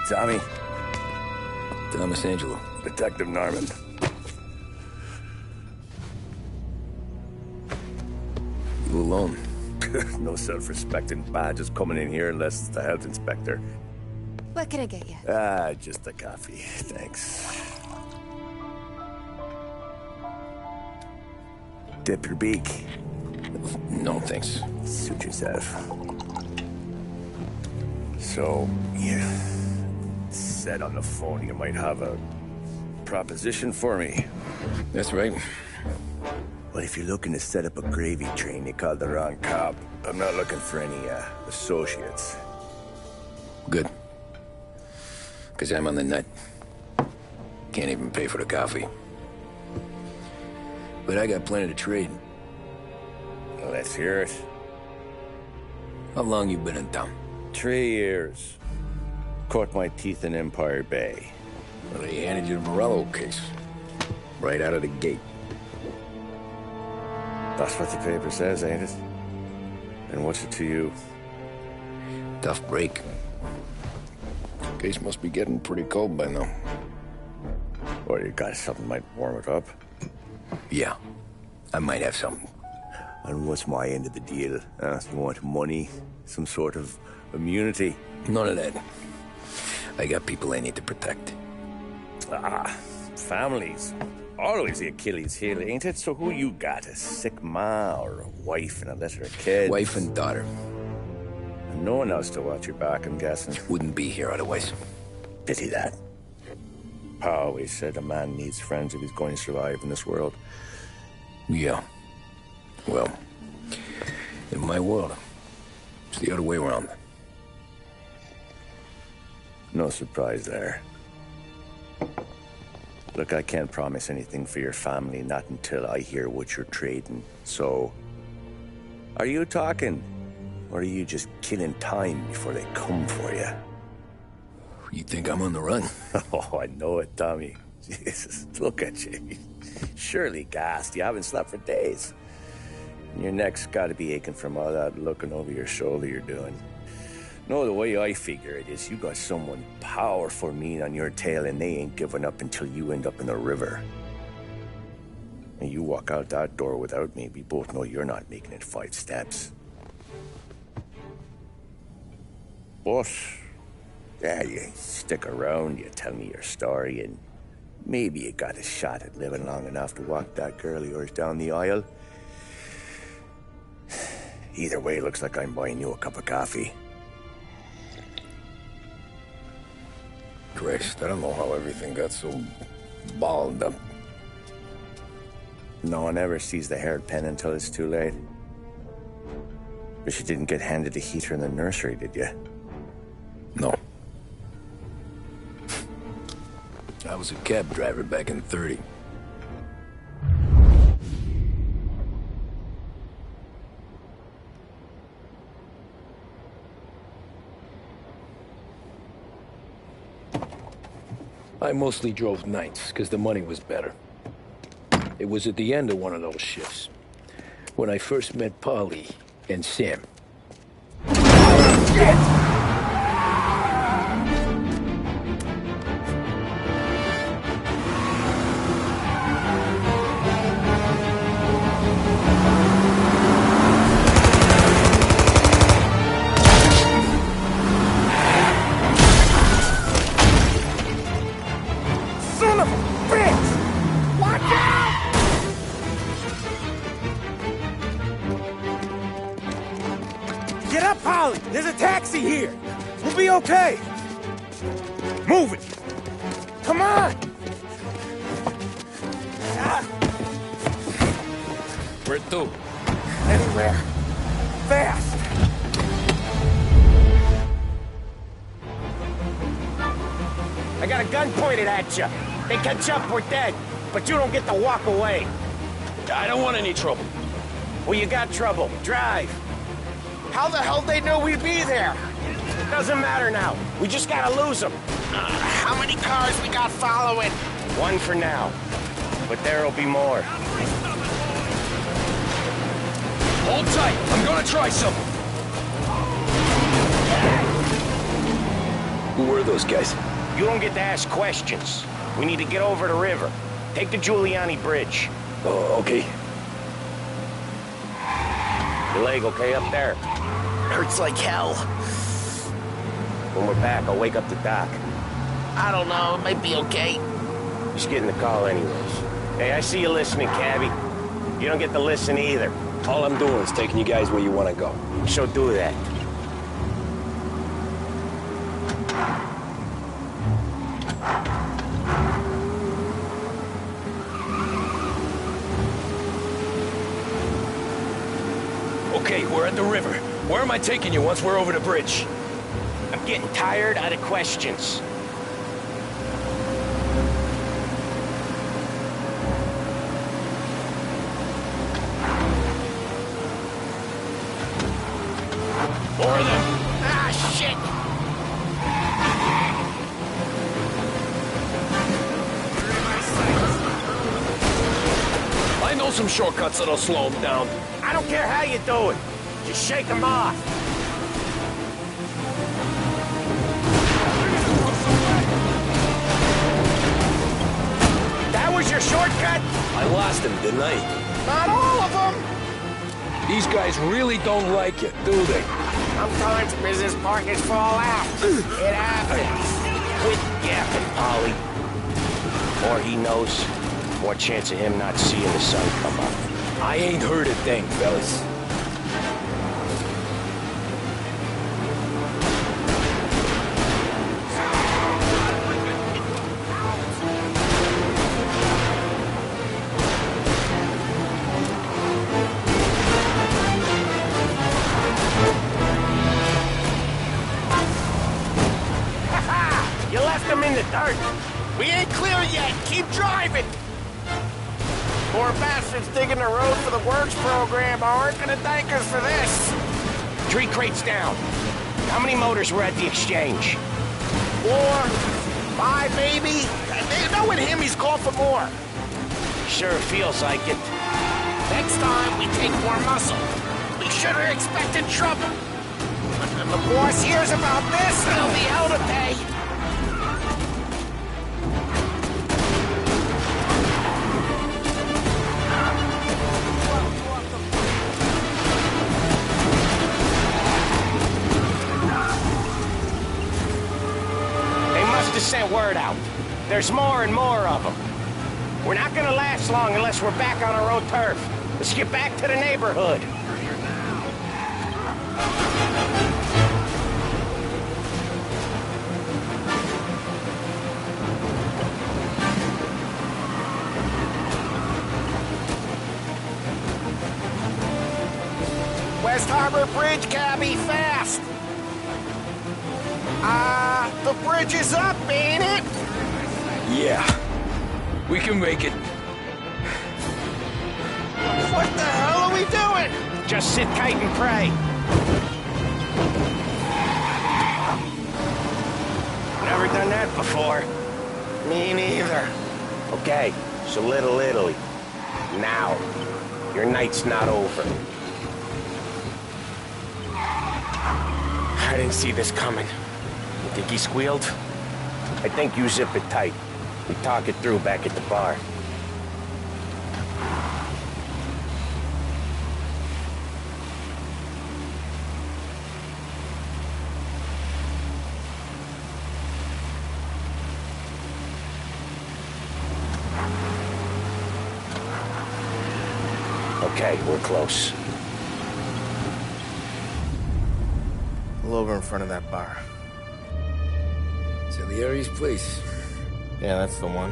Tommy. Thomas Angelo. Detective Norman. You alone? No self-respecting badges coming in here unless it's the health inspector. What can I get you? Just a coffee. Thanks. Dip your beak. No, thanks. Suit yourself. So, you said on the phone you might have a proposition for me. That's right. Well, if you're looking to set up a gravy train, you called the wrong cop. I'm not looking for any, associates. Good. Because I'm on the nut. Can't even pay for the coffee. But I got plenty to trade. Well, let's hear it. How long you been in town? 3 years. Caught my teeth in Empire Bay. Well, they handed you the Morello case. Right out of the gate. That's what the paper says, ain't it? And what's it to you? Tough break. Case must be getting pretty cold by now. Or you got something might warm it up? Yeah, I might have something. And what's my end of the deal? You want money? Some sort of immunity? None of that. I got people I need to protect. Families. Always the Achilles heel, ain't it? So who you got? A sick ma or a wife and a litter of kids? Wife and daughter. And no one else to watch your back, I'm guessing. Wouldn't be here otherwise. Pity that. Pa always said a man needs friends if he's going to survive in this world. Yeah. Well, in my world, it's the other way around. No surprise there. Look, I can't promise anything for your family, not until I hear what you're trading. So, are you talking? Or are you just killing time before they come for you? You think I'm on the run? Oh, I know it, Tommy. Jesus, look at you. Surely gassed. You haven't slept for days. And your neck's got to be aching from all that looking over your shoulder you're doing. No, the way I figure it is you got someone powerful mean on your tail and they ain't giving up until you end up in the river. And you walk out that door without me, we both know you're not making it 5 steps. But, yeah, you stick around, you tell me your story, and maybe you got a shot at living long enough to walk that girl of yours down the aisle. Either way, looks like I'm buying you a cup of coffee. Christ, I don't know how everything got so balled up. No one ever sees the hairpin until it's too late. But you didn't get handed a heater in the nursery, did you? No. I was a cab driver back in '30. I mostly drove nights, because the money was better. It was at the end of one of those shifts, when I first met Polly and Sam. Shit! Get up, Polly! There's a taxi here! We'll be okay! Move it! Come on! Where to? Anywhere. Fast! I got a gun pointed at you. They catch up, we're dead. But you don't get to walk away. I don't want any trouble. Well, you got trouble. Drive. How the hell they knew we'd be there? Doesn't matter now. We just gotta lose them. How many cars we got following? One for now. But there'll be more. Hold tight. I'm gonna try something. Who were those guys? You don't get to ask questions. We need to get over the river. Take the Giuliani Bridge. Oh, okay. Your leg okay up there? Hurts like hell. When we're back, I'll wake up the doc. I don't know, it might be okay. Just getting the call anyways. Hey, I see you listening, cabbie. You don't get to listen either. All I'm doing is taking you guys where you want to go. So do that. Okay, we're at the river. Where am I taking you once we're over the bridge? I'm getting tired of the questions. More of them! Ah, shit! I know some shortcuts that'll slow them down. I don't care how you do it. Just shake them off. That was your shortcut? I lost him, didn't I? Not all of them. These guys really don't like you, do they? Sometimes business partners fall out. It happens. Quit yapping, Polly. More he knows, more chance of him not seeing the sun come up. I ain't heard a thing, fellas. You left him in the dirt. We ain't clear yet! Keep driving! Poor bastards digging the road for the works program aren't gonna thank us for this. 3 crates down. How many motors were at the exchange? 4, 5 maybe? Knowing him, he's called for more. Sure feels like it. Next time, we take more muscle. We should have expected trouble. When the boss hears about this, there'll be hell to pay. To send word out. There's more and more of them. We're not gonna last long unless we're back on our own turf. Let's get back to the neighborhood. West Harbor Bridge, cabbie, fast! The bridge is up, ain't it? Yeah. We can make it. What the hell are we doing? Just sit tight and pray. Never done that before. Me neither. Okay, so Little Italy. Now. Your night's not over. I didn't see this coming. You think he squealed? I think you zip it tight. We talk it through back at the bar. Okay, we're close. Pull over in front of that bar. Salieri's place. Yeah, that's the one.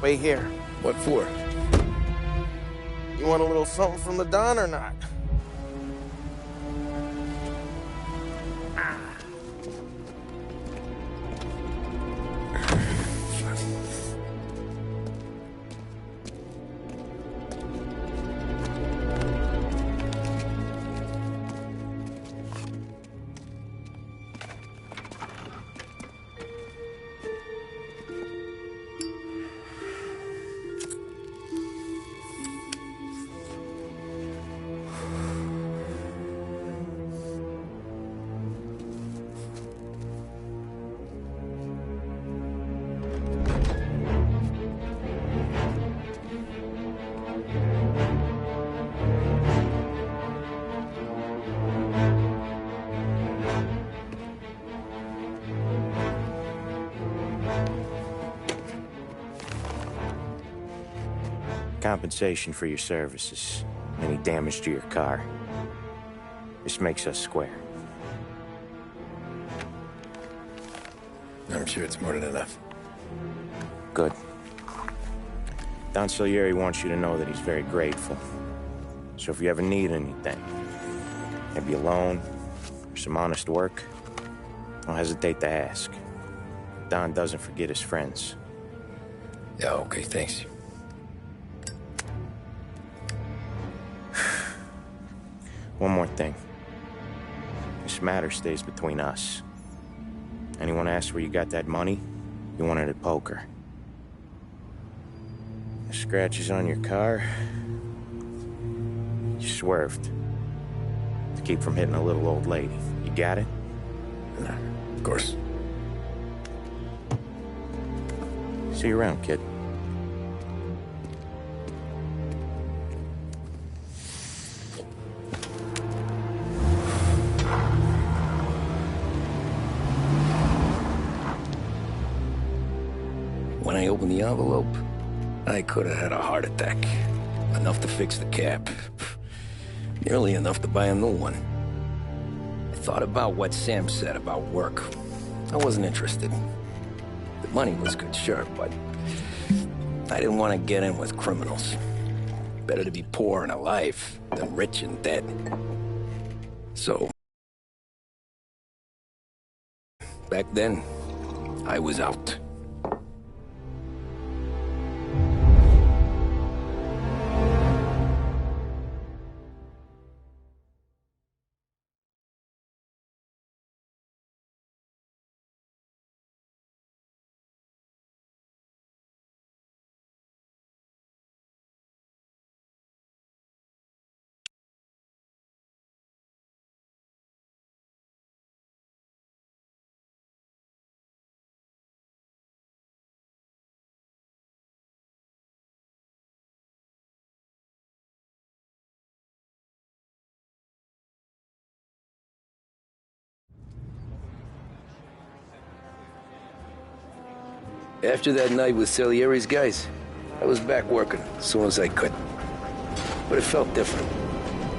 Wait here. What for? You want a little something from the Don or not? compensation for your services. Any damage to your car. This makes us square. I'm sure it's more than enough. Good. Don Salieri wants you to know that he's very grateful. So if you ever need anything, maybe a loan or some honest work, don't hesitate to ask. Don doesn't forget his friends. Yeah, okay, thanks. One more thing. This matter stays between us. Anyone asks where you got that money, you won it at poker. The scratches on your car, you swerved to keep from hitting a little old lady. You got it? No, of course. See you around, kid. When I opened the envelope, I could have had a heart attack. Enough to fix the cap. Nearly enough to buy a new one. I thought about what Sam said about work. I wasn't interested. The money was good, sure, but I didn't want to get in with criminals. Better to be poor and alive than rich and dead. So, back then, I was out. After that night with Salieri's guys, I was back working as soon as I could. But it felt different.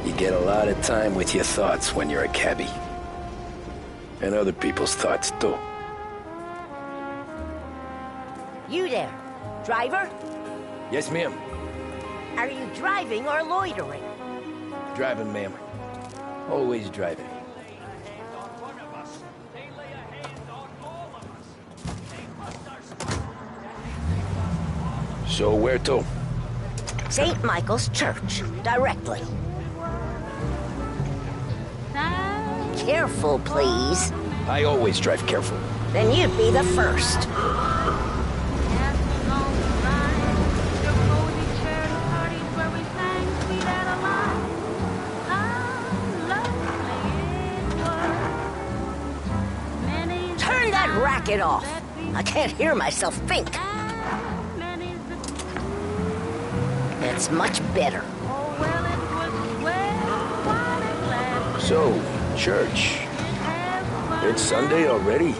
You get a lot of time with your thoughts when you're a cabbie. And other people's thoughts, too. You there, driver? Yes, ma'am. Are you driving or loitering? Driving, ma'am. Always driving. So where to? St. Michael's Church, directly. Careful, please. I always drive careful. Then you'd be the first. Turn that racket off. I can't hear myself think. That's much better. So, church. It's Sunday already?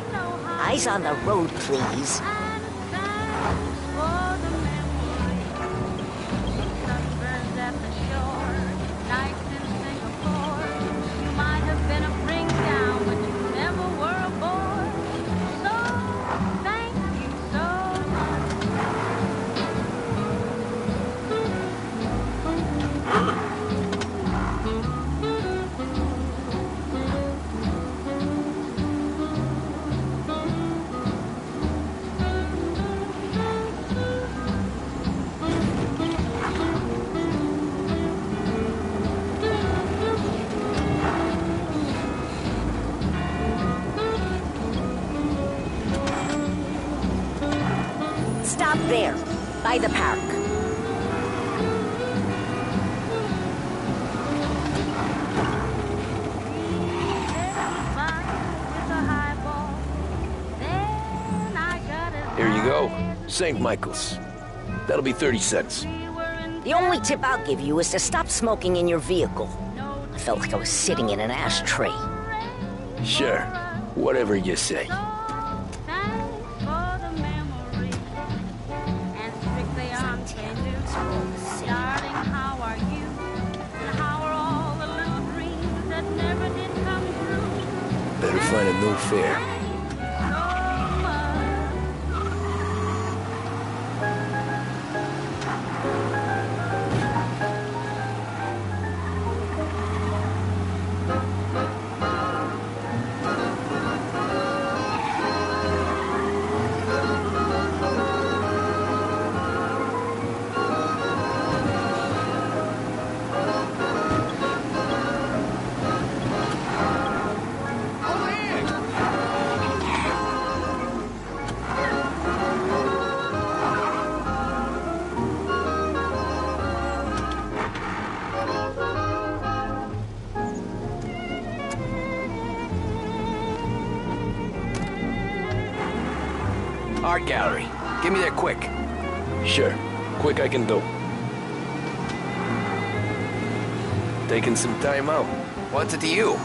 Eyes on the road, please. Stop there, by the park. Here you go. St. Michael's. That'll be 30 cents. The only tip I'll give you is to stop smoking in your vehicle. I felt like I was sitting in an ashtray. Sure. Whatever you say. Better find a new fare. Art gallery. Get me there quick. Sure. Quick I can do. Taking some time out. What's it to you?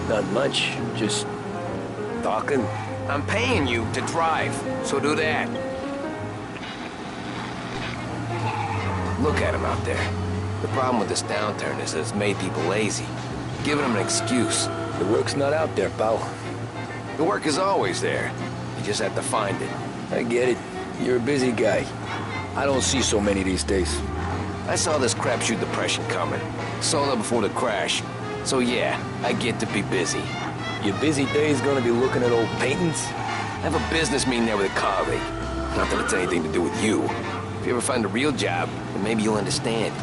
Not much. Just talking. I'm paying you to drive, so do that. Look at him out there. The problem with this downturn is that it's made people lazy. Giving them an excuse. The work's not out there, pal. The work is always there. You just have to find it. I get it. You're a busy guy. I don't see so many these days. I saw this crapshoot depression coming. Saw that before the crash. So yeah, I get to be busy. Your busy day's gonna be looking at old paintings? I have a business meeting there with a colleague. Not that it's anything to do with you. If you ever find a real job, then maybe you'll understand.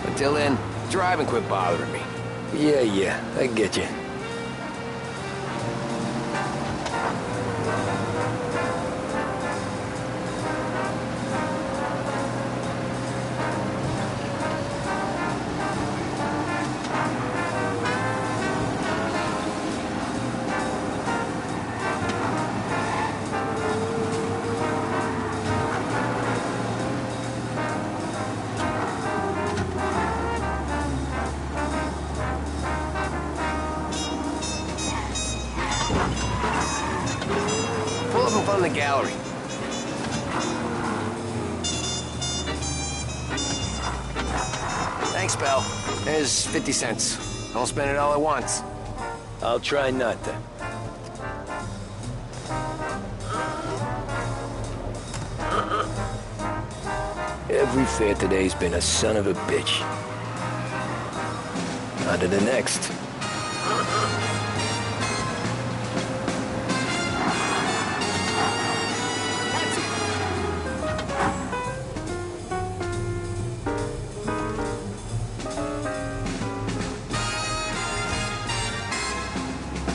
Until then, drive and quit bothering me. Yeah, I get you. Pull up in front of the gallery. Thanks, pal. There's 50 cents. Don't spend it all at once. I'll try not to. Every fare today's been a son of a bitch. On to the next.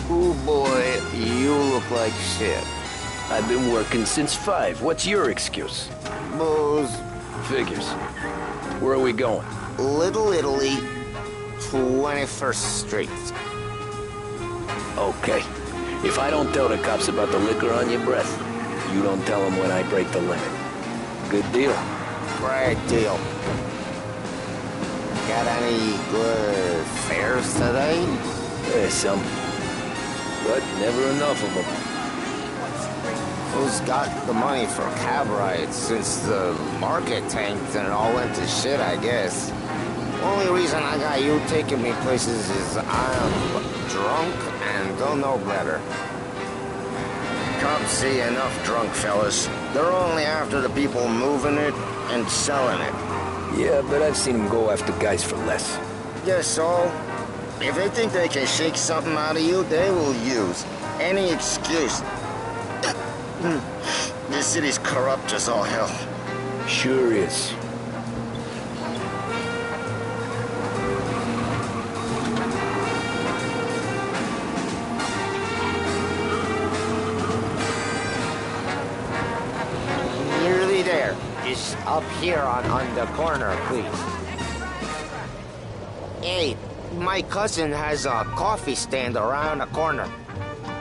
Ooh, boy, you look like shit. I've been working since 5. What's your excuse? Booze. Figures. Where are we going? Little Italy, 21st Street. Okay. If I don't tell the cops about the liquor on your breath, you don't tell them when I break the limit. Good deal. Great deal. Got any good fares today? There's some. But never enough of them. Who's got the money for cab rides since the market tanked and it all went to shit, I guess? Only reason I got you taking me places is I'm drunk and don't know better. Cops see enough drunk fellas. They're only after the people moving it and selling it. Yeah, but I've seen them go after guys for less. Yes, so if they think they can shake something out of you, they will use any excuse. This city's corrupt as all hell. Sure is. Nearly there. Just up here on the corner, please. Hey, my cousin has a coffee stand around the corner.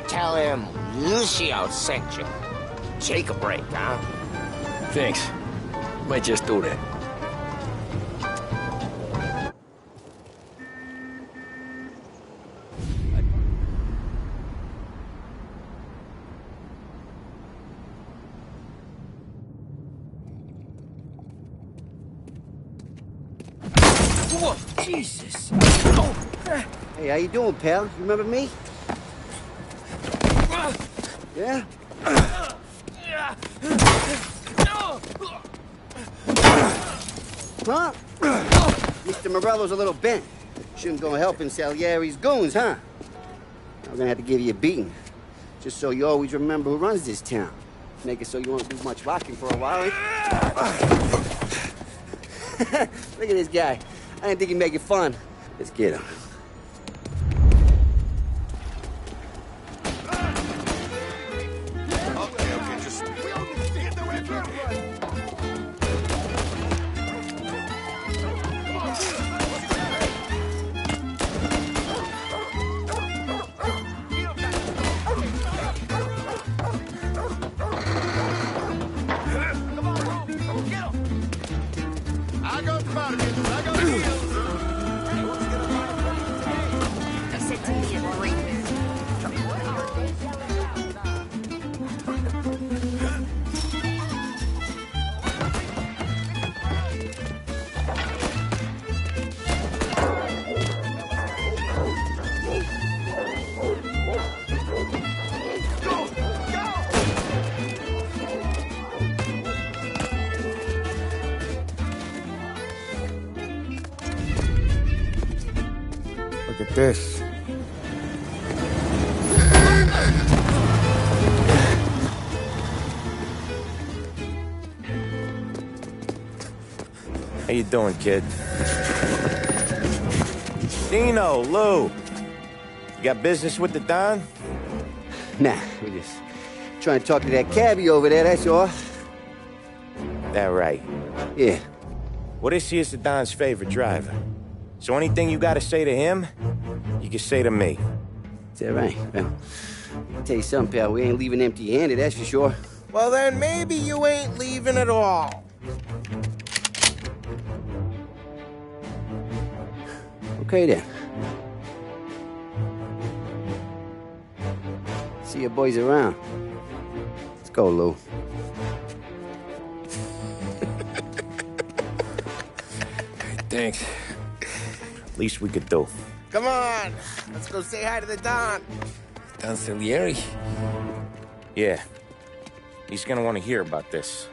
Tell him Lucio sent you. Take a break, huh? Thanks. Might just do that. Whoa, Jesus! Hey, how you doing, pal? You remember me? Yeah? Huh? Mr. Morello's a little bent. Shouldn't go helping Salieri's goons, huh? I'm gonna have to give you a beating. Just so you always remember who runs this town. Make it so you won't do much rocking for a while. Look at this guy. I didn't think he'd make it fun. Let's get him. Okay, just... I got Spartans, I got heels. I said to me, a great man. Look at this. How you doing, kid? Dino, Lou. You got business with the Don? Nah, we're just trying to talk to that cabbie over there, that's all. That right. Yeah. Well, this here's the Don's favorite driver. So anything you gotta say to him, you can say to me. Is that right? Well, I'll tell you something, pal. We ain't leaving empty-handed, that's for sure. Well, then maybe you ain't leaving at all. Okay, then. See your boys around. Let's go, Lou. Thanks. Least we could do. Come on, let's go say hi to the Don. Don Salieri? Yeah. He's gonna want to hear about this.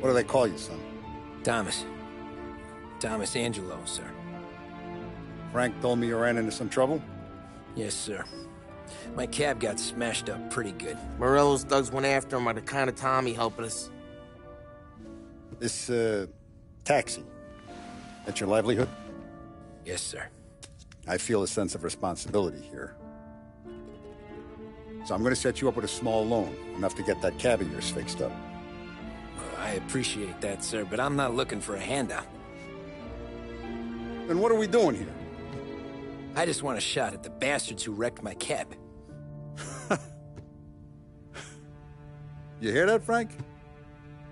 What do they call you, son? Thomas. Thomas Angelo, sir. Frank told me you ran into some trouble? Yes, sir. My cab got smashed up pretty good. Morello's thugs went after him on account of Tommy helping us. This, taxi. That's your livelihood? Yes, sir. I feel a sense of responsibility here. So I'm gonna set you up with a small loan, enough to get that cab of yours fixed up. I appreciate that, sir, but I'm not looking for a handout. Then what are we doing here? I just want a shot at the bastards who wrecked my cab. You hear that, Frank?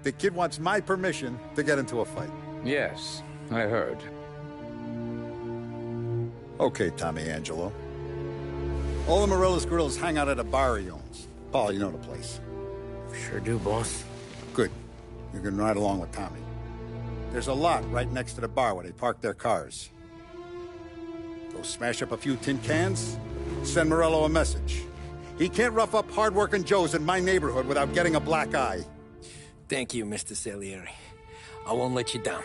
The kid wants my permission to get into a fight. Yes, I heard. Okay, Tommy Angelo. All the Morello's girls hang out at a bar he owns. Paul, you know the place. Sure do, boss. Good. You can ride along with Tommy. There's a lot right next to the bar where they park their cars. Go smash up a few tin cans, send Morello a message. He can't rough up hard-working Joes in my neighborhood without getting a black eye. Thank you, Mr. Salieri. I won't let you down.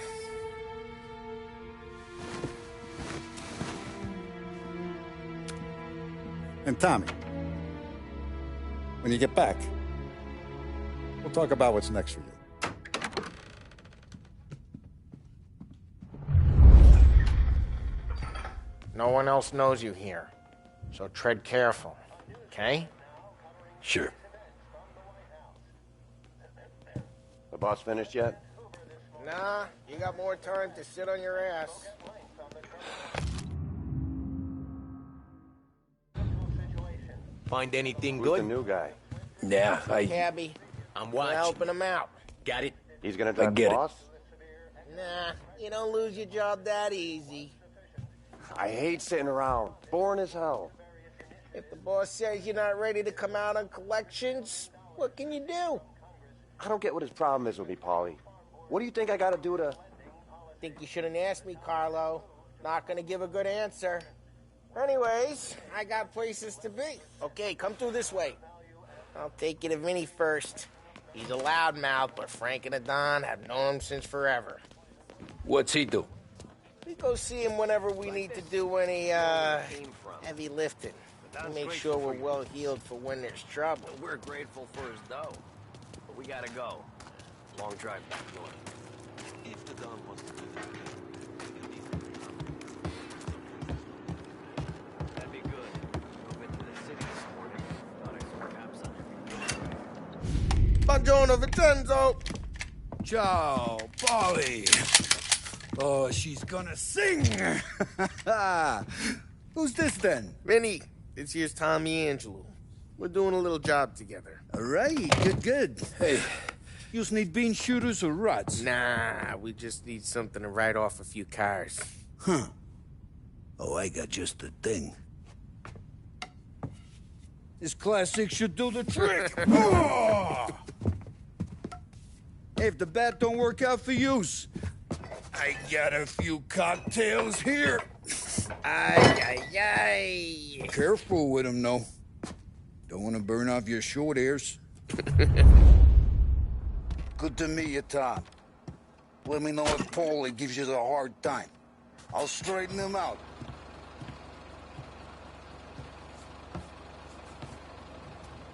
And Tommy, when you get back, we'll talk about what's next for you. No one else knows you here. So tread careful, okay? Sure. The boss finished yet? Nah, you got more time to sit on your ass. Find anything Who's good? the new guy? Yeah, Cabby, I'm we're watching. helping him out. Got it? He's gonna take the get it. boss? Nah, you don't lose your job that easy. I hate sitting around. Boring as hell. If the boss says you're not ready to come out on collections, what can you do? I don't get what his problem is with me, Paulie. What do you think I gotta do to... Think you shouldn't ask me, Carlo. Not gonna give a good answer. Anyways, I got places to be. Okay, come through this way. I'll take you to Vinny first. He's a loudmouth, but Frank and the Don have known him since forever. What's he do? We go see him whenever we need to do any, heavy lifting. We make sure we're well healed for when there's trouble. We're grateful for his dough. But we gotta go. Long drive back north. If the Don wants to do that, that'd be good. Drove into the city this morning. Thought I saw cops on every Buongiorno, Vincenzo! Ciao, Polly. Oh, she's gonna sing. Who's this then? Vinny, this here's Tommy Angelo. We're doing a little job together. All right, good. Hey, you need bean shooters or rods? Nah, we just need something to write off a few cars. Huh. Oh, I got just the thing. This classic should do the trick. Oh! Hey, if the bat don't work out for yous, I got a few cocktails here. Ay. Careful with them, though. Don't want to burn off your short hairs. Good to meet you, Tom. Let me know if Paulie gives you the hard time. I'll straighten him out.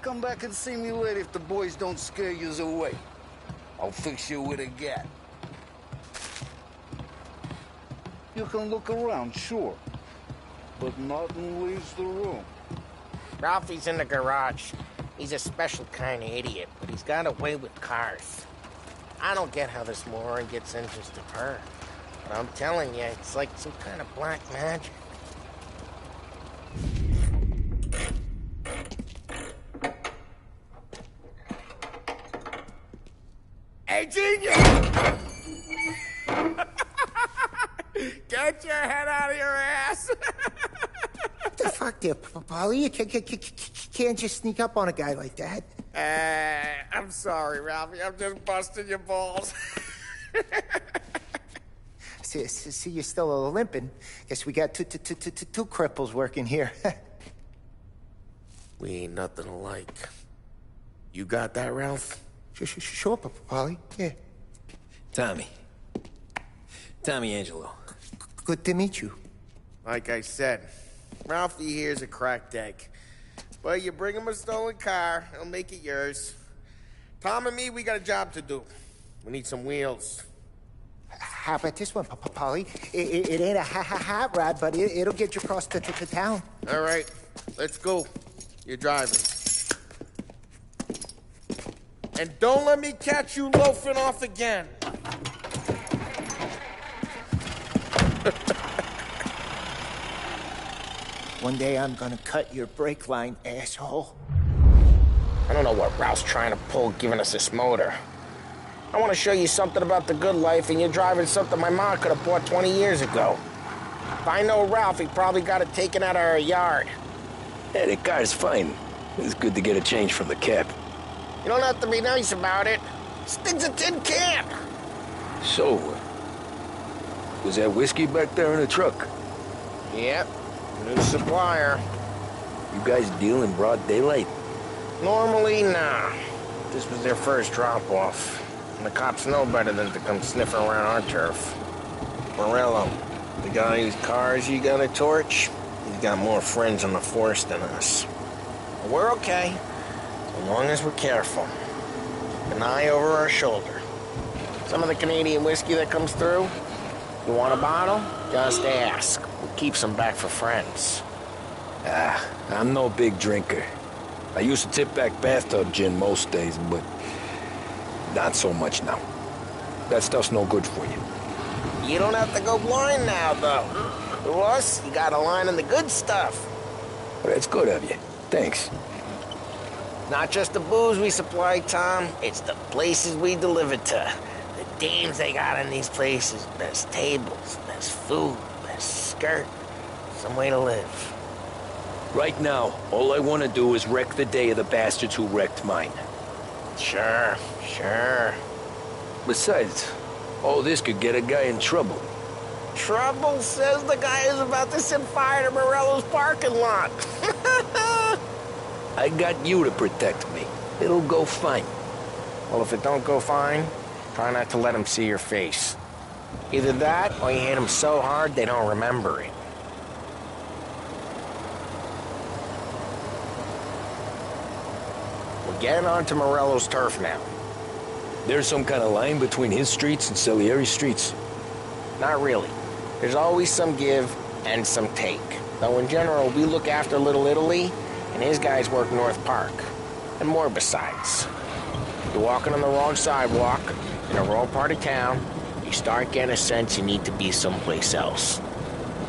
Come back and see me later if the boys don't scare yous away. I'll fix you with a gat. You can look around, sure. But nothing leaves the room. Ralphie's in the garage. He's a special kind of idiot, but he's got a way with cars. I don't get how this moron gets interested in her. But I'm telling you, it's like some kind of black magic. Hey, genius! Get your head out of your ass! What the fuck there, Paulie? You can't just sneak up on a guy like that. I'm sorry, Ralphie. I'm just busting your balls. See, you're still limping. Guess we got two cripples working here. We ain't nothing alike. You got that, Ralph? Sure, Paulie. Yeah. Tommy Angelo. Good to meet you. Like I said, Ralphie here's a cracked egg. But you bring him a stolen car, he'll make it yours. Tom and me, we got a job to do. We need some wheels. How about this one, Paulie? It ain't a hot rod, but it'll get you across to town. All right, let's go. You're driving. And don't let me catch you loafing off again. One day I'm gonna cut your brake line, asshole. I don't know what Ralph's trying to pull giving us this motor. I want to show you something about the good life, and you're driving something my mom could have bought 20 years ago. If I know Ralph, he probably got it taken out of our yard. Yeah, the car's fine. It's good to get a change from the cap. You don't have to be nice about it. This thing's a tin can. So, was that whiskey back there in the truck? Yep, new supplier. You guys deal in broad daylight? Normally, nah. This was their first drop-off. And the cops know better than to come sniffing around our turf. Morello, the guy whose cars you got a torch, he's got more friends on the force than us. But we're okay, as long as we're careful. An eye over our shoulder. Some of the Canadian whiskey that comes through, you want a bottle? Just ask. Keeps them back for friends. I'm no big drinker. I used to tip back bathtub gin most days, but not so much now. That stuff's no good for you. You don't have to go blind now, though. To us, you got a line on the good stuff. Well, that's good of you. Thanks. Not just the booze we supply, Tom. It's the places we deliver to. The dames they got in these places. Best tables, best food, best skirt. Some way to live. Right now, all I want to do is wreck the day of the bastards who wrecked mine. Sure. Besides, all this could get a guy in trouble. Trouble says the guy is about to set fire to Morello's parking lot. I got you to protect me. It'll go fine. Well, if it don't go fine, try not to let him see your face. Either that, or you hit him so hard they don't remember it. We're getting onto Morello's turf now. There's some kind of line between his streets and Salieri's streets? Not really. There's always some give and some take. Though in general, we look after Little Italy, and his guys work North Park. And more besides. You're walking on the wrong sidewalk, in the wrong part of town, you start getting a sense you need to be someplace else.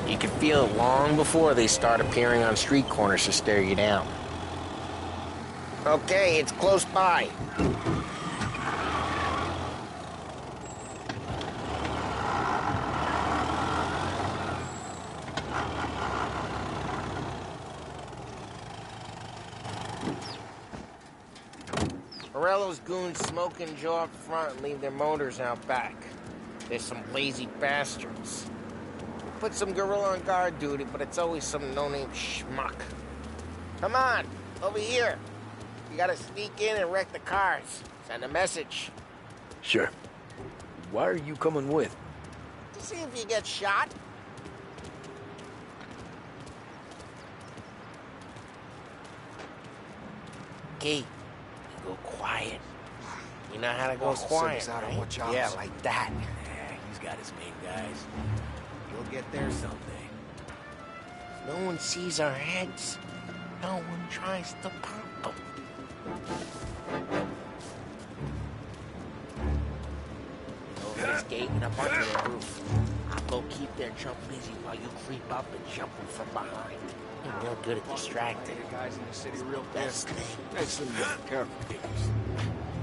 You can feel it long before they start appearing on street corners to stare you down. Okay, it's close by. Morello's goons smoke and Joe up front and leave their motors out back. There's some lazy bastards. Put some gorilla on guard duty, but it's always some no-name schmuck. Come on, over here. You gotta sneak in and wreck the cars. Send a message. Sure. Why are you coming with? To see if you get shot. Okay, you go quiet. You know how to go quiet, right? Yeah, like that. Yeah, he's got his main guys. You'll get there someday. No one sees our heads. No one tries to pop them. Over this gate and up onto the roof. I'll go keep their jump busy while you creep up and jump them from behind. You're real good at distracting. Guys in the city real Best pissed. thing. Excellent. Careful, Dickers. As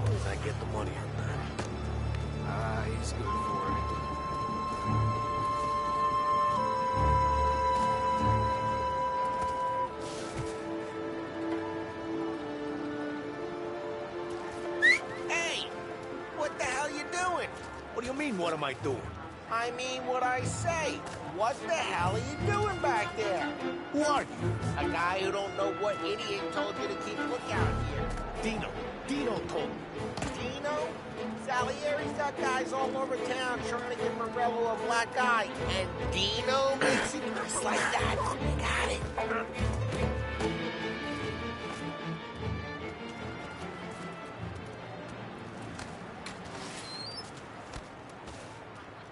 long as I get the money on that. He's good for it. Hey! What the hell you doing? What do you mean, what am I doing? I mean what I say. What the hell are you doing back there? Who are you? A guy who don't know what idiot told you to keep lookout here. Dino told me. Dino? Salieri's got guys all over town trying to give Morello a black eye. And Dino makes it just like that. You got it.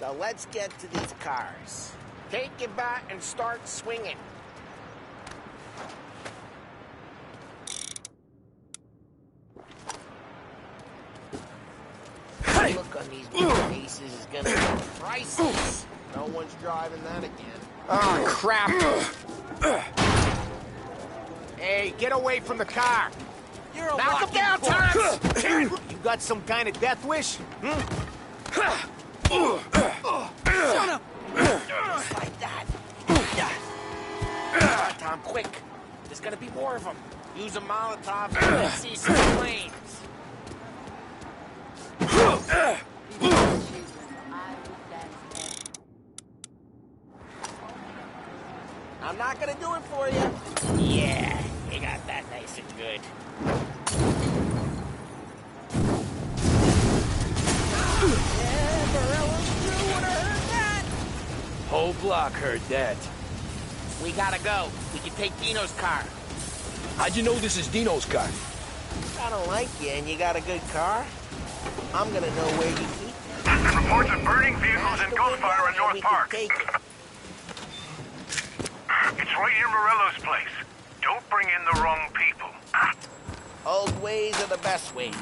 So let's get to these cars. Take your bat and start swinging. The look on these faces is gonna be priceless. No one's driving that again. Oh, crap. Hey, get away from the car. You're a Knock him walking down, corpse. Tom! You got some kind of death wish? Shut up! Just like that. Come on, Tom, quick. There's gonna be more of them. Use a Molotov and let's see some flames. I'm not gonna do it for you. Yeah, you got that nice and good. Yeah, Morello's crew would have heard that. Whole block heard that. We gotta go. We can take Dino's car. How'd you know this is Dino's car? I don't like you and you got a good car. I'm gonna know where you keep it. Reports of burning vehicles and gunfire in North Park. Take it. It's right near Morello's place. Don't bring in the wrong people. Old ways are the best ways.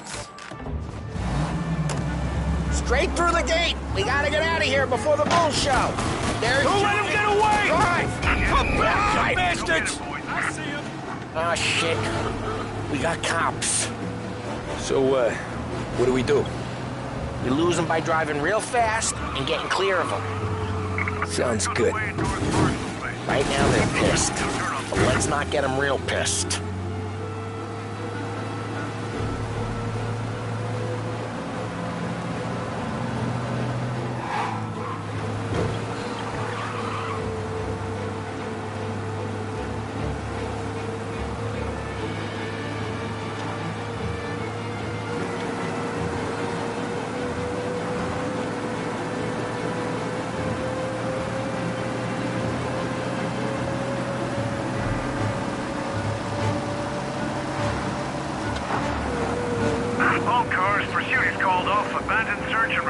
Straight through the gate! We gotta get out of here before the bull show! There's Don't let him get away! Drive! Come back, you bastards! I see him. Oh, shit. We got cops. So, what do we do? We lose them by driving real fast and getting clear of them. Sounds good. Right now they're pissed. But let's not get them real pissed.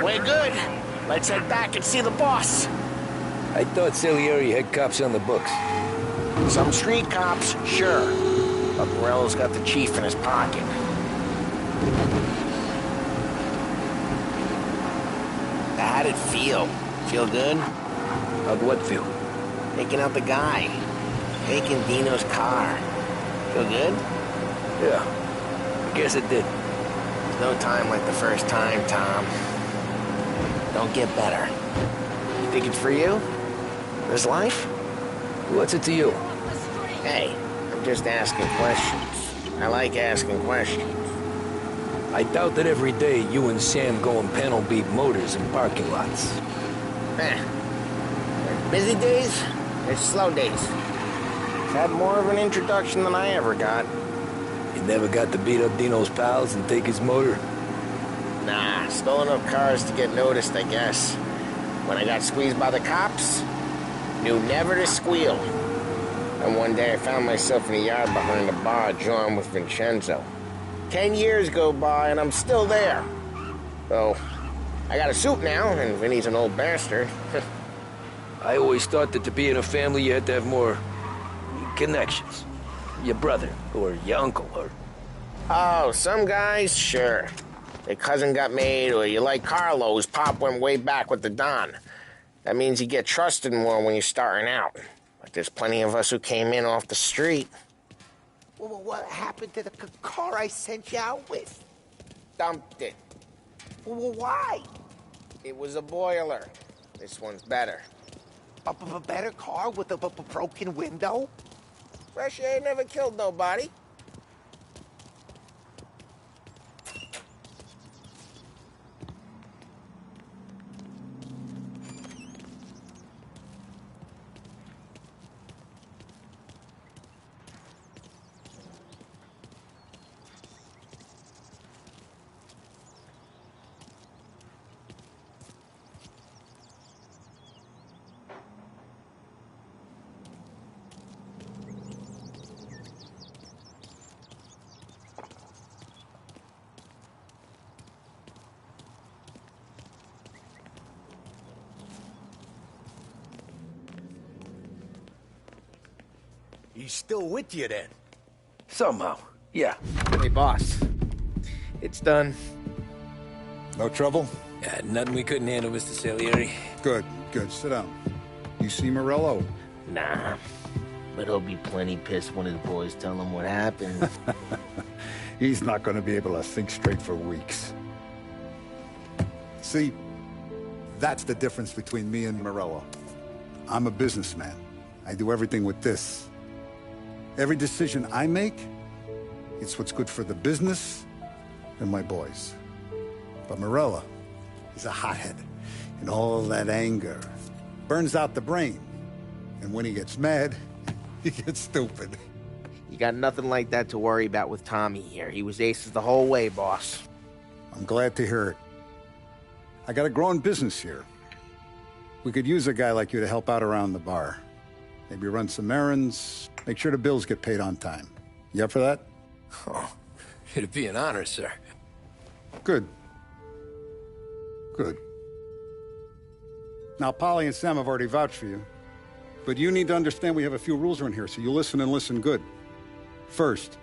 We're good. Let's head back and see the boss. I thought Salieri had cops on the books. Some street cops, sure. But Morello's got the chief in his pocket. How'd it feel? Feel good? How'd what feel? Taking out the guy. Taking Dino's car. Feel good? Yeah, I guess it did. There's no time like the first time, Tom. Don't get better. You think it's for you? This life? What's it to you? Hey, I'm just asking questions. I like asking questions. I doubt that every day you and Sam go and panel beat motors in parking lots. There's busy days, there's slow days. Had more of an introduction than I ever got. You never got to beat up Dino's pals and take his motor? Nah, stole enough cars to get noticed, I guess. When I got squeezed by the cops, knew never to squeal. And one day I found myself in a yard behind a bar drawn with Vincenzo. 10 years go by and I'm still there. So, I got a suit now, and Vinny's an old bastard. I always thought that to be in a family you had to have more connections. Your brother, or your uncle, or... Oh, some guys, sure. Their cousin got made, or you like Carlo's pop went way back with the Don. That means you get trusted more when you're starting out. But there's plenty of us who came in off the street. Well, what happened to the car I sent you out with? Dumped it. Well, why? It was a boiler. This one's better. A better car with a broken window? Fresh air never killed nobody. He's still with you, then? Somehow, yeah. Hey, boss. It's done. No trouble? Yeah, nothing we couldn't handle, Mr. Salieri. Good, good. Sit down. You see Morello? Nah. But he'll be plenty pissed when his boys tell him what happened. He's not going to be able to think straight for weeks. See, that's the difference between me and Morello. I'm a businessman. I do everything with this. Every decision I make, it's what's good for the business and my boys. But Morello is a hothead, and all that anger burns out the brain. And when he gets mad, he gets stupid. You got nothing like that to worry about with Tommy here. He was aces the whole way, boss. I'm glad to hear it. I got a growing business here. We could use a guy like you to help out around the bar. Maybe run some errands, make sure the bills get paid on time. You up for that? Oh, it'd be an honor, sir. Good. Good. Now, Polly and Sam have already vouched for you. But you need to understand we have a few rules around here, so you listen and listen good. First,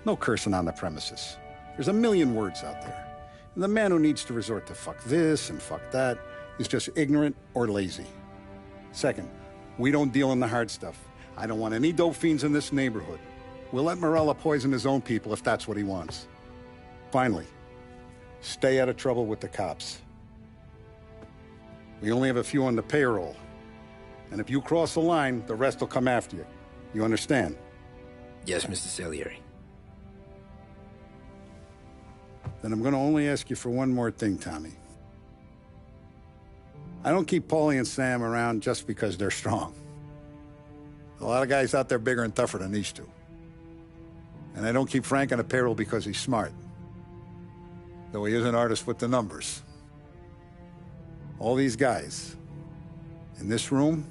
no cursing on the premises. There's a million words out there. And the man who needs to resort to fuck this and fuck that is just ignorant or lazy. Second, we don't deal in the hard stuff. I don't want any dope fiends in this neighborhood. We'll let Morella poison his own people if that's what he wants. Finally, stay out of trouble with the cops. We only have a few on the payroll. And if you cross the line, the rest will come after you. You understand? Yes, Mr. Salieri. Then I'm gonna only ask you for one more thing, Tommy. I don't keep Paulie and Sam around just because they're strong. A lot of guys out there bigger and tougher than these two. And I don't keep Frank on the payroll because he's smart. Though he is an artist with the numbers. All these guys in this room,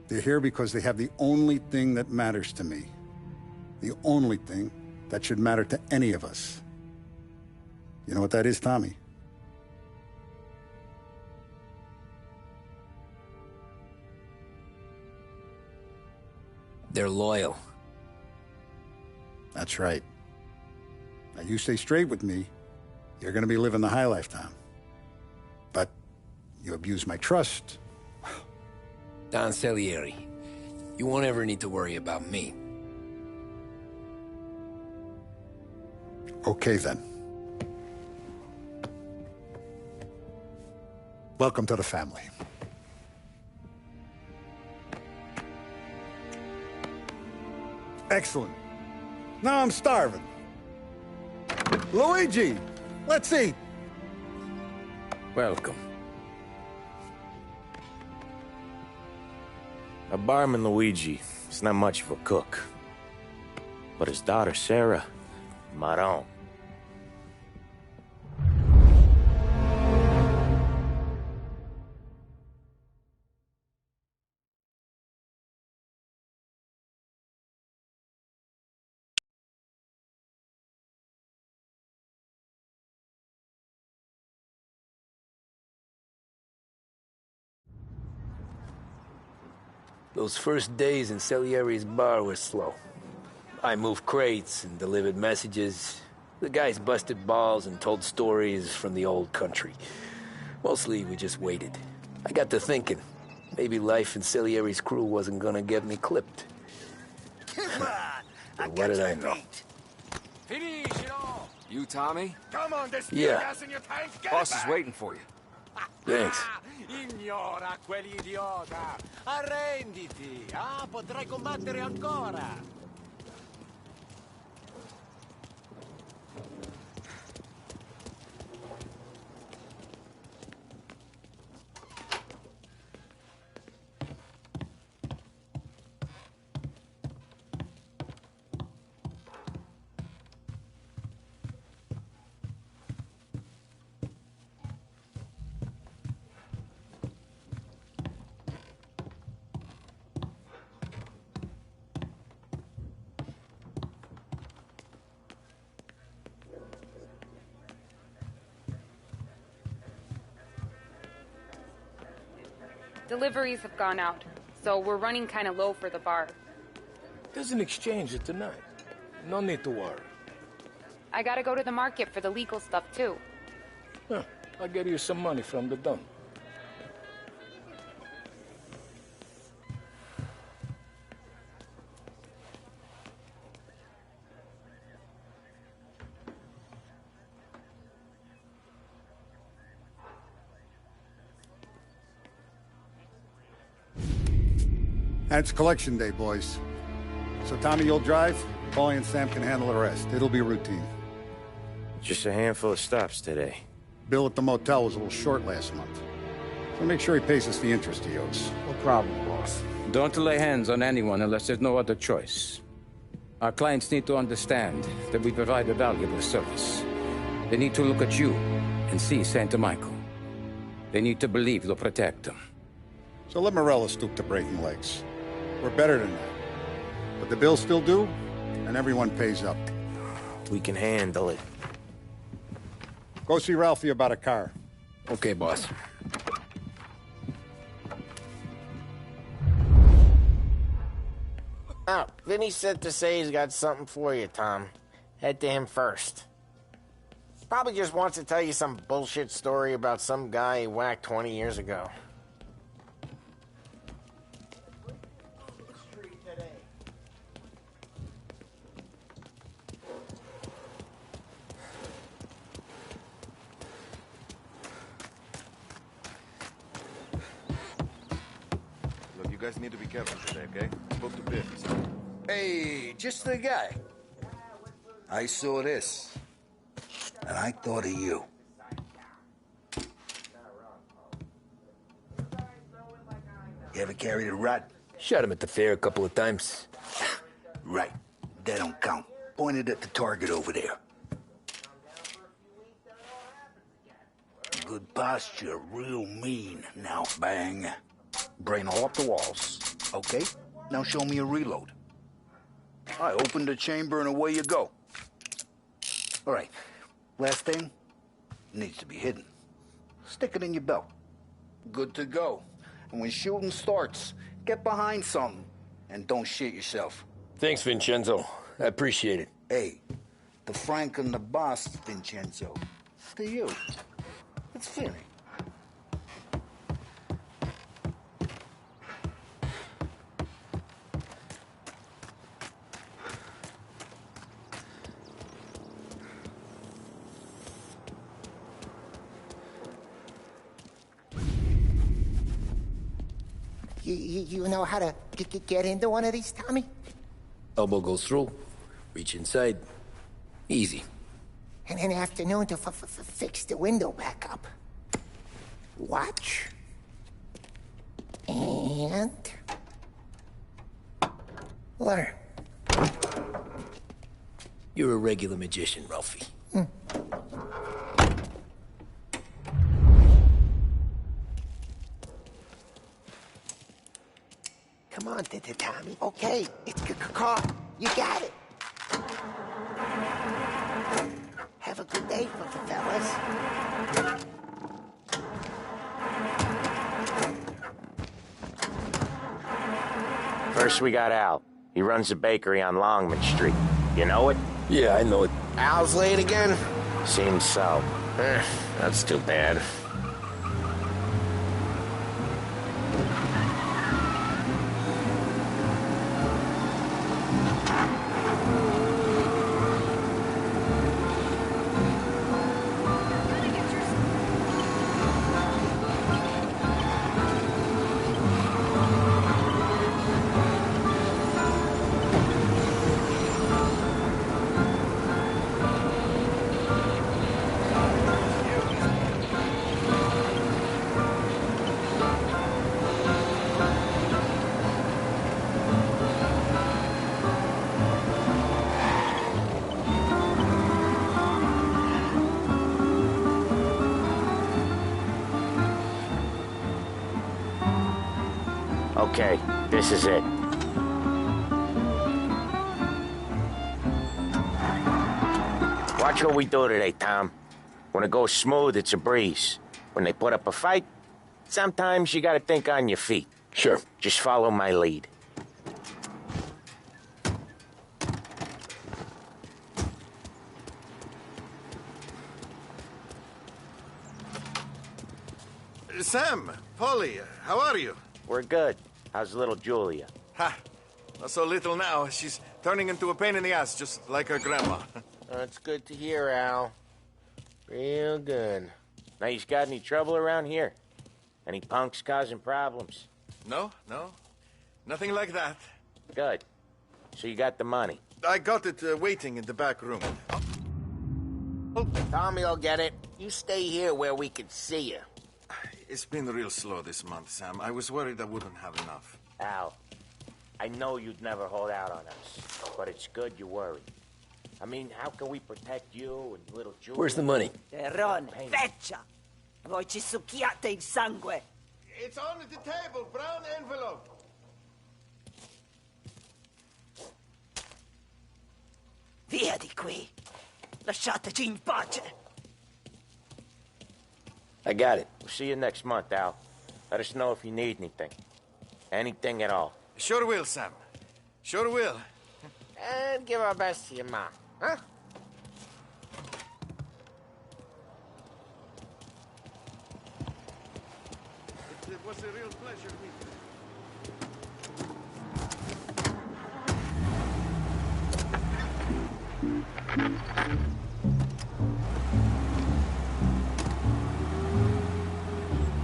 they're here because they have the only thing that matters to me. The only thing that should matter to any of us. You know what that is, Tommy? They're loyal. That's right. Now, you stay straight with me, you're gonna be living the high life, Tom. But you abuse my trust. Don Salieri, you won't ever need to worry about me. Okay, then. Welcome to the family. Excellent. Now I'm starving. Luigi, let's eat. Welcome. Our barman Luigi is not much of a cook. But his daughter Sarah, Maron. Those first days in Salieri's bar were slow. I moved crates and delivered messages. The guys busted balls and told stories from the old country. Mostly, we just waited. I got to thinking, maybe life in Salieri's crew wasn't gonna get me clipped. Come on! What did I know? Finish it all! You, Tommy? Come on, there's Yeah. gas in your tank. Get Boss it is back. waiting for you. Thanks. Ignora quell'idiota! Arrenditi! Ah, potrai combattere ancora! Deliveries have gone out, so we're running kind of low for the bar. There's an exchange tonight. No need to worry. I gotta go to the market for the legal stuff, too. Huh. I'll get you some money from the dump. And it's collection day, boys. So Tommy, you'll drive. Paulie and Sam can handle the rest. It'll be routine. Just a handful of stops today. Bill at the motel was a little short last month. So make sure he pays us the interest he owes. No problem, boss. Don't lay hands on anyone unless there's no other choice. Our clients need to understand that we provide a valuable service. They need to look at you and see Santa Michael. They need to believe you'll protect them. So let Morella stoop to breaking legs. We're better than that. But the bill's still due, and everyone pays up. We can handle it. Go see Ralphie about a car. Okay, boss. Oh, Vinny said to say he's got something for you, Tom. Head to him first. Probably just wants to tell you some bullshit story about some guy he whacked 20 years ago. Look, you guys need to be careful today, okay? Spoke to Biff. Hey, just the guy. I saw this, and I thought of you. You ever carried a rat? Shot him at the fair a couple of times. Right. That don't count. Pointed at the target over there. Good posture, real mean. Now bang. Brain all up the walls. Okay? Now show me a reload. I open the chamber and away you go. All right. Last thing. Needs to be hidden. Stick it in your belt. Good to go. And when shooting starts, get behind something. And don't shit yourself. Thanks, Vincenzo. I appreciate it. Hey, the Frank and the boss, Vincenzo. To you. It's Vinny. You know how to get into one of these, Tommy? Elbow goes through. Reach inside. Easy. And an afternoon to fix the window back up. Watch. And... learn. You're a regular magician, Ralphie. Come on, Tommy. Okay, it's caught. You got it. Have a good day, fellas. First, we got Al. He runs a bakery on Longman Street. You know it? Yeah, I know it. Al's late again? Seems so. That's too bad. Okay, this is it. Watch what we do today, Tom. When it goes smooth, it's a breeze. When they put up a fight, sometimes you gotta think on your feet. Sure. Just follow my lead. Sam, Polly, how are you? We're good. How's little Julia? Ha! Not so little now. She's turning into a pain in the ass, just like her grandma. That's good to hear, Al. Real good. Now, you got any trouble around here? Any punks causing problems? No. Nothing like that. Good. So you got the money? I got it waiting in the back room. Tommy'll get it. You stay here where we can see you. It's been real slow this month, Sam. I was worried I wouldn't have enough. Al, I know you'd never hold out on us, but it's good you worry. I mean, how can we protect you and little Julia? Where's the money? Terrone, feccia! Voi ci succhiate il sangue! It's on the table, brown envelope. Via di qui! Lasciateci in pace! I got it. We'll see you next month, Al. Let us know if you need anything. Anything at all. Sure will, Sam. Sure will. And give our best to your mom, huh? It was a real pleasure meeting you.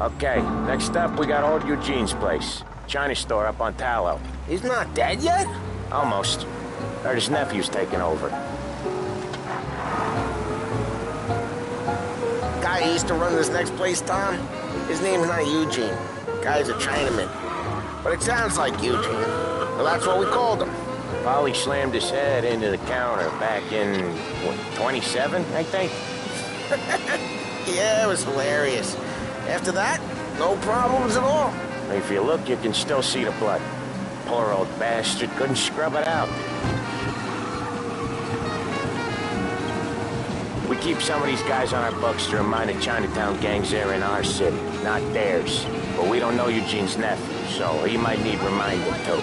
Okay, next up we got old Eugene's place. China store up on Tallow. He's not dead yet? Almost. Heard his nephew's taking over. Guy who used to run this next place, Tom? His name's not Eugene. Guy's a Chinaman. But it sounds like Eugene. Well, that's what we called him. Polly slammed his head into the counter back in, what, 27, I think? Yeah, it was hilarious. After that, no problems at all. If you look, you can still see the blood. Poor old bastard couldn't scrub it out. We keep some of these guys on our books to remind the Chinatown gangs they're in our city, not theirs. But we don't know Eugene's nephew, so he might need reminding too.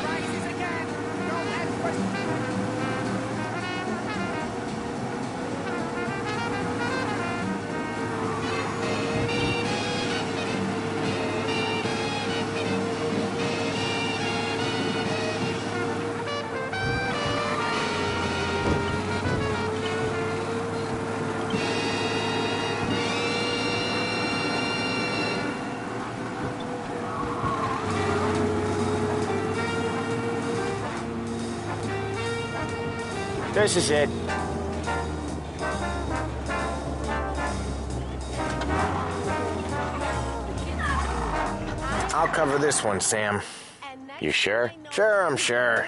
This is it. I'll cover this one, Sam. You sure? Sure, I'm sure.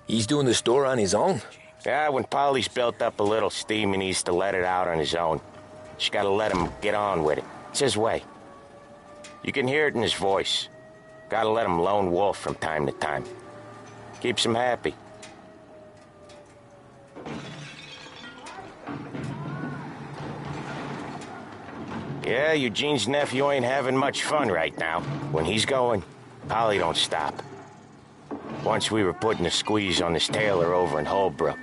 He's doing the store on his own? Yeah, when Polly's built up a little steam, he needs to let it out on his own. Just gotta let him get on with it. It's his way. You can hear it in his voice. Gotta let him lone wolf from time to time. Keeps him happy. Yeah, Eugene's nephew ain't having much fun right now. When he's going, Polly don't stop. Once we were putting a squeeze on this tailor over in Holbrook.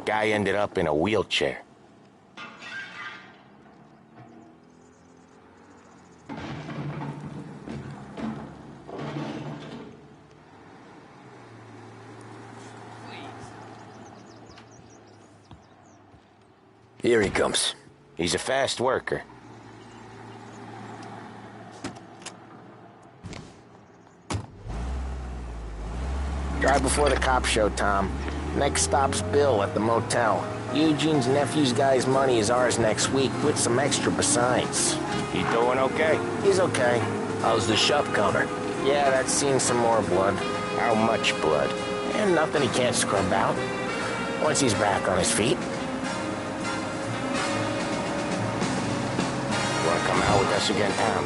Guy ended up in a wheelchair. Here he comes. He's a fast worker. Drive before the cops show, Tom. Next stop's Bill at the motel. Eugene's nephew's guy's money is ours next week, with some extra besides. He doing okay? He's okay. How's the shop counter? Yeah, that's seen some more blood. How much blood? And nothing he can't scrub out. Once he's back on his feet. Want to come out with us again, Tom?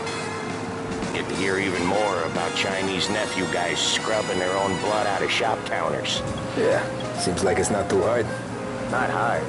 Get to hear even more about Chinese nephew guys scrubbing their own blood out of shop counters. Yeah, seems like it's not too hard. Not hard.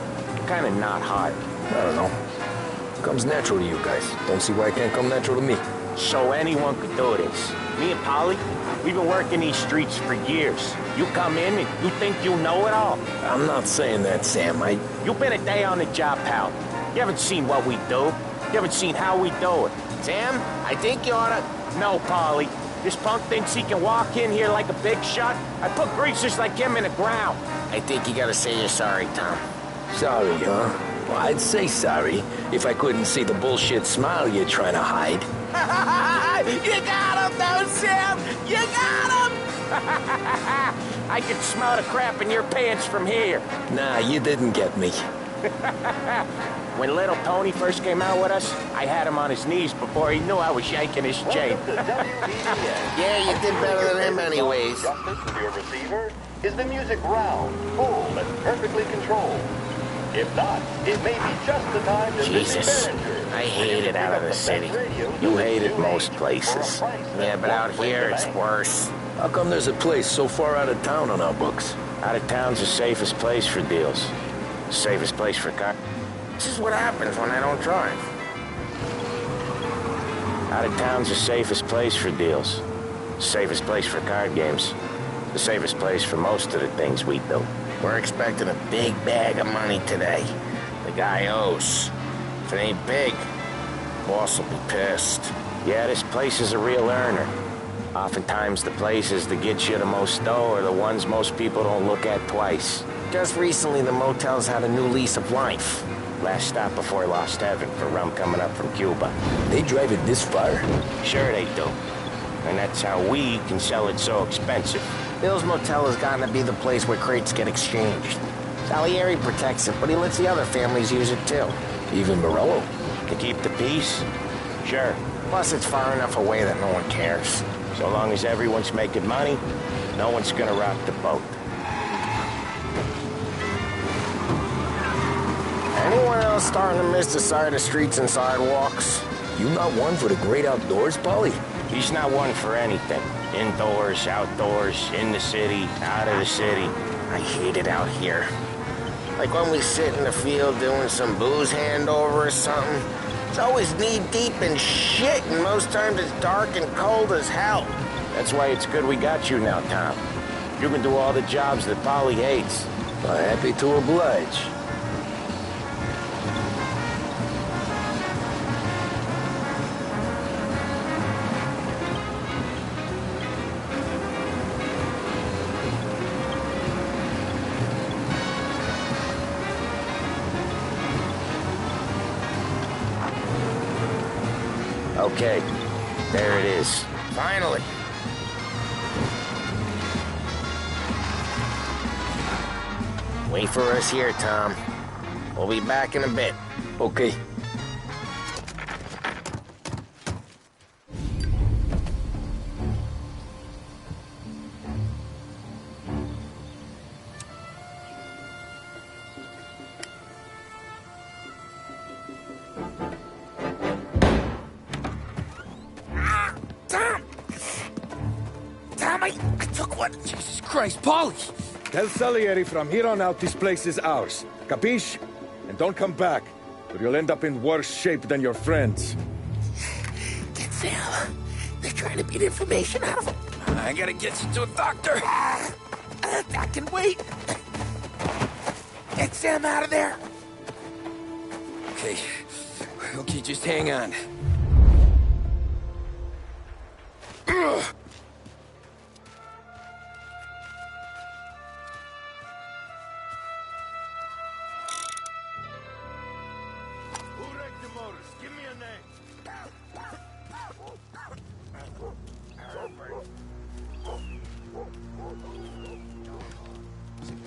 Kind of not hard. I don't know. Comes natural to you guys. Don't see why it can't come natural to me. So anyone could do this. Me and Polly, we've been working these streets for years. You come in and you think you know it all. I'm not saying that, Sam. You've been a day on the job, pal. You haven't seen what we do. You haven't seen how we do it. Sam, I think you oughta... No, Polly. This punk thinks he can walk in here like a big shot. I put greasers like him in the ground. I think you gotta say you're sorry, Tom. Sorry, huh? Well, I'd say sorry if I couldn't see the bullshit smile you're trying to hide. You got him, though, Sam! You got him! I can smell the crap in your pants from here. Nah, you didn't get me. When little Tony first came out with us, I had him on his knees before he knew I was yanking his chain. Yeah, you did better than him anyways. With your receiver, is the music round, full, and perfectly controlled? If not, it may be just the time to Jesus, visit I hate it out of the city. You hate it most places. Yeah, but out here it's worse. How come there's a place so far out of town on our books? Out of town's the safest place for deals. Safest place for cars. This is what happens when I don't drive. Out of town's the safest place for deals. The safest place for card games. The safest place for most of the things we do. We're expecting a big bag of money today. The guy owes. If it ain't big, boss will be pissed. Yeah, this place is a real earner. Oftentimes the places that get you the most dough are the ones most people don't look at twice. Just recently, the motel's had a new lease of life. Last stop before Lost Heaven for rum coming up from Cuba. They drive it this far? Sure they do. And that's how we can sell it so expensive. Bill's Motel has gotten to be the place where crates get exchanged. Salieri protects it, but he lets the other families use it too. Even Morello? To keep the peace? Sure. Plus, it's far enough away that no one cares. So long as everyone's making money, no one's gonna rock the boat. Anyone else starting to miss the side of streets and sidewalks? You not one for the great outdoors, Polly? He's not one for anything. Indoors, outdoors, in the city, out of the city. I hate it out here. Like when we sit in the field doing some booze handover or something. It's always knee-deep in shit, and most times it's dark and cold as hell. That's why it's good we got you now, Tom. You can do all the jobs that Polly hates. Well, happy to oblige. Okay, there it is. Finally. Wait for us here, Tom. We'll be back in a bit. Okay. I took one. Jesus Christ, Polly! Tell Salieri from here on out this place is ours. Capiche? And don't come back, or you'll end up in worse shape than your friends. Get Sam. They're trying to beat information out of him. I gotta get you to a doctor. I can wait. Get Sam out of there. Okay. Okay, just hang on. Ugh.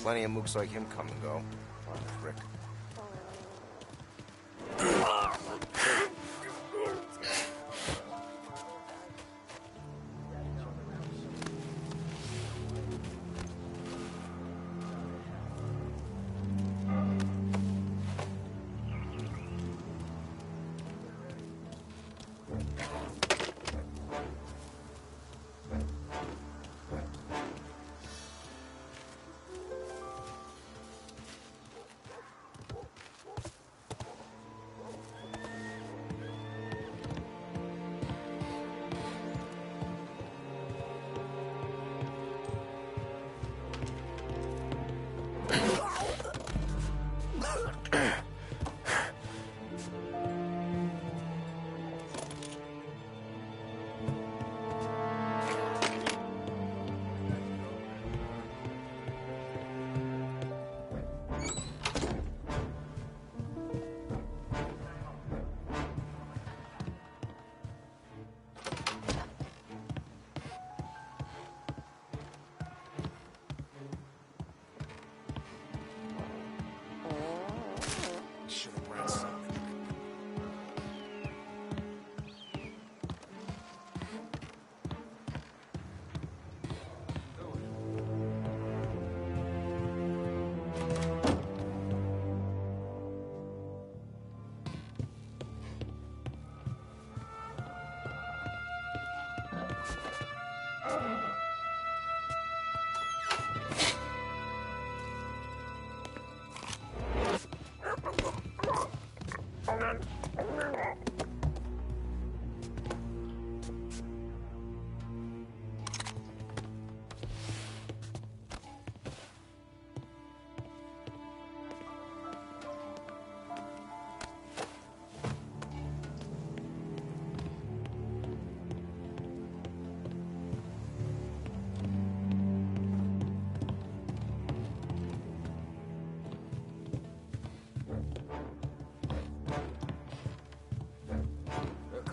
Plenty of mooks like him come and go. Frick.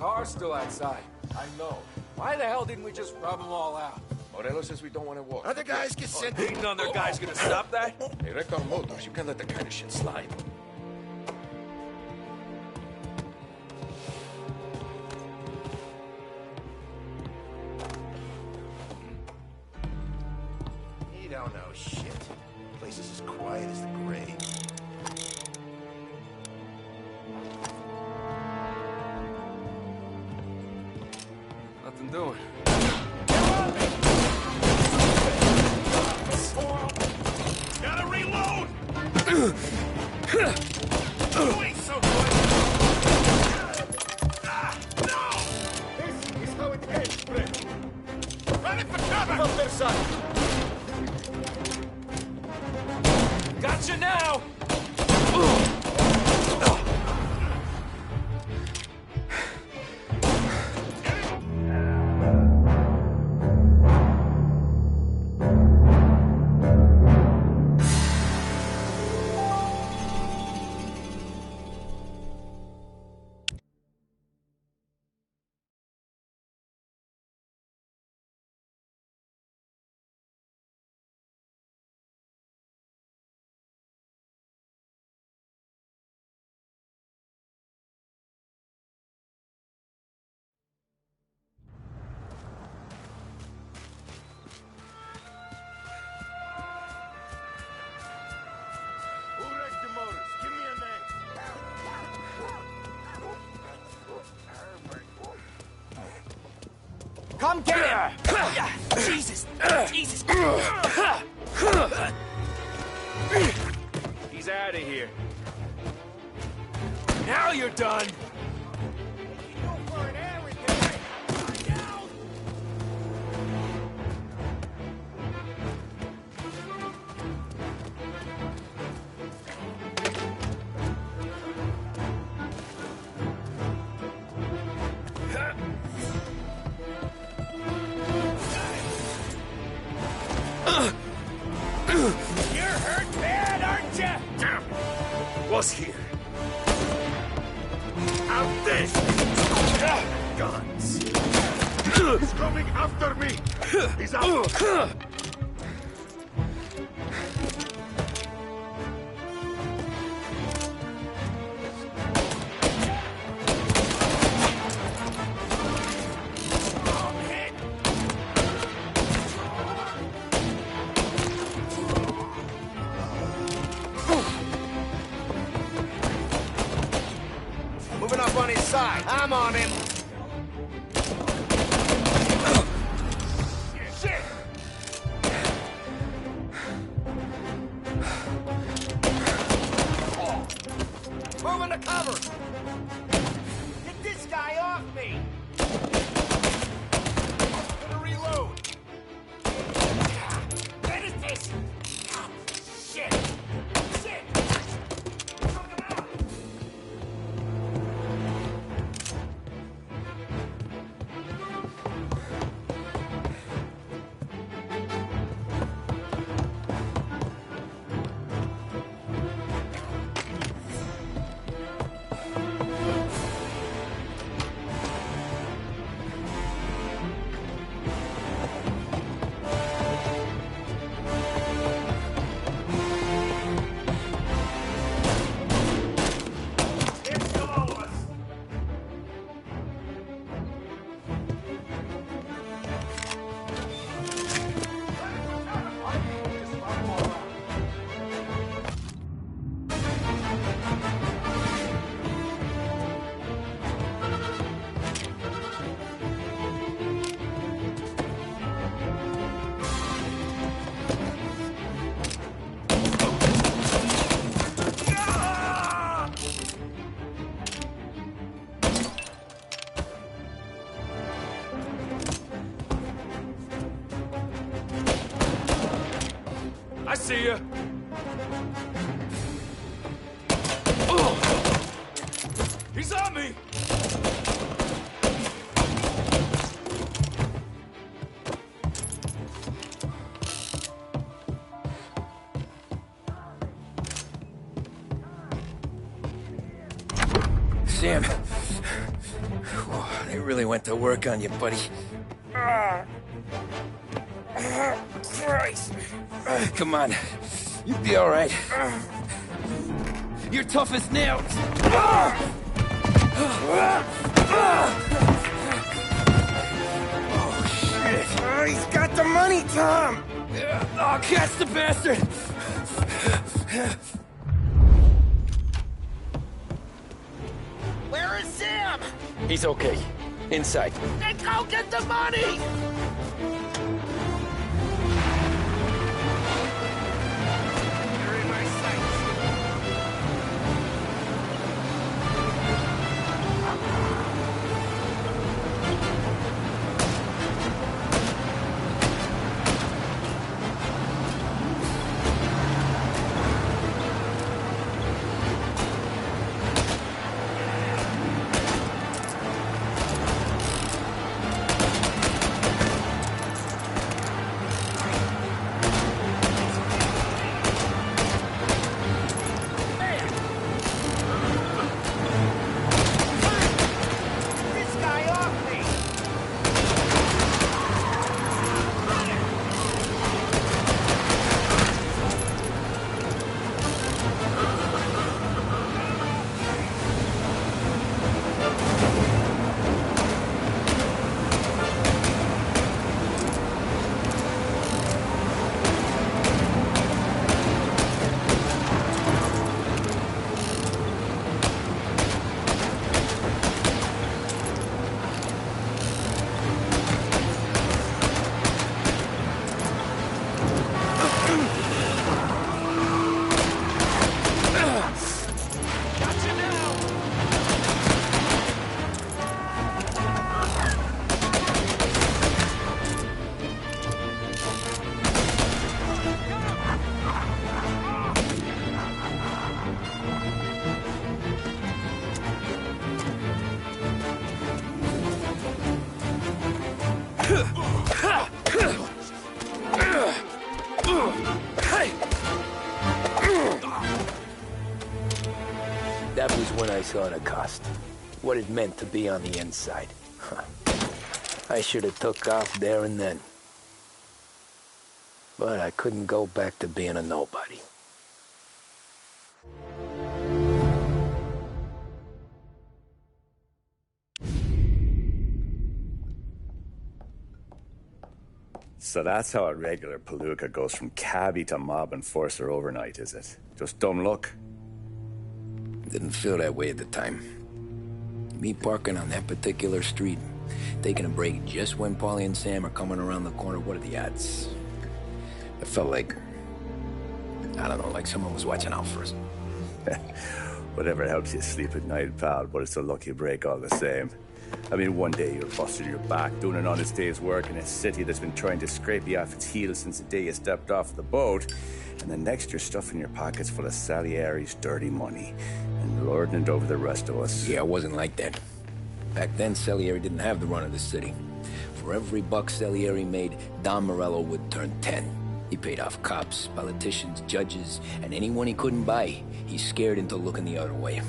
car's still outside. I know. Why the hell didn't we just rub them all out? Morello says we don't want to walk. Other guys get sent. Ain't none other guys gonna stop that? Hey, wrecked our motors. You can't let that kind of shit slide. You don't know shit. The place is as quiet as the grave. Nothing doing. Gotta reload! You ain't so good! This is how it ends, friend. Running for cover! Up their side. Gotcha now! Who wrecked the motors? Give me a name. Come get him! Jesus! Jesus! He's out of here. Now you're done! You're hurt bad, aren't you? Damn! Was here. Out this! Guns. He's coming after me. He's out. Moving up on his side. I'm on him. Shit! Moving to cover. Get this guy off me. Gonna reload. What is this? Shit. Shit. I see ya! He's on me! Sam. They really went to work on you, buddy. Christ. Come on. You'll be all right. You're tough as nails. Oh, shit. Oh, he's got the money, Tom! Oh, catch the bastard! Where is Sam? He's okay. Inside. Then go get the money! You're in my sights. That was when I saw the cost. What it meant to be on the inside. Huh. I should have took off there and then. But I couldn't go back to being a nobody. So that's how a regular palooka goes from cabbie to mob enforcer overnight, is it? Just dumb luck? Didn't feel that way at the time. Me parking on that particular street, taking a break just when Paulie and Sam are coming around the corner, what are the odds? It felt like, I don't know, like someone was watching out for us. Whatever helps you sleep at night, pal, but it's a lucky break all the same. I mean, one day you're busting your back, doing an honest day's work in a city that's been trying to scrape you off its heels since the day you stepped off the boat, and the next you're stuffing your pockets full of Salieri's dirty money and lording it over the rest of us. Yeah, it wasn't like that. Back then, Salieri didn't have the run of the city. For every buck Salieri made, Don Morello would turn 10. He paid off cops, politicians, judges, and anyone he couldn't buy, he scared into looking the other way.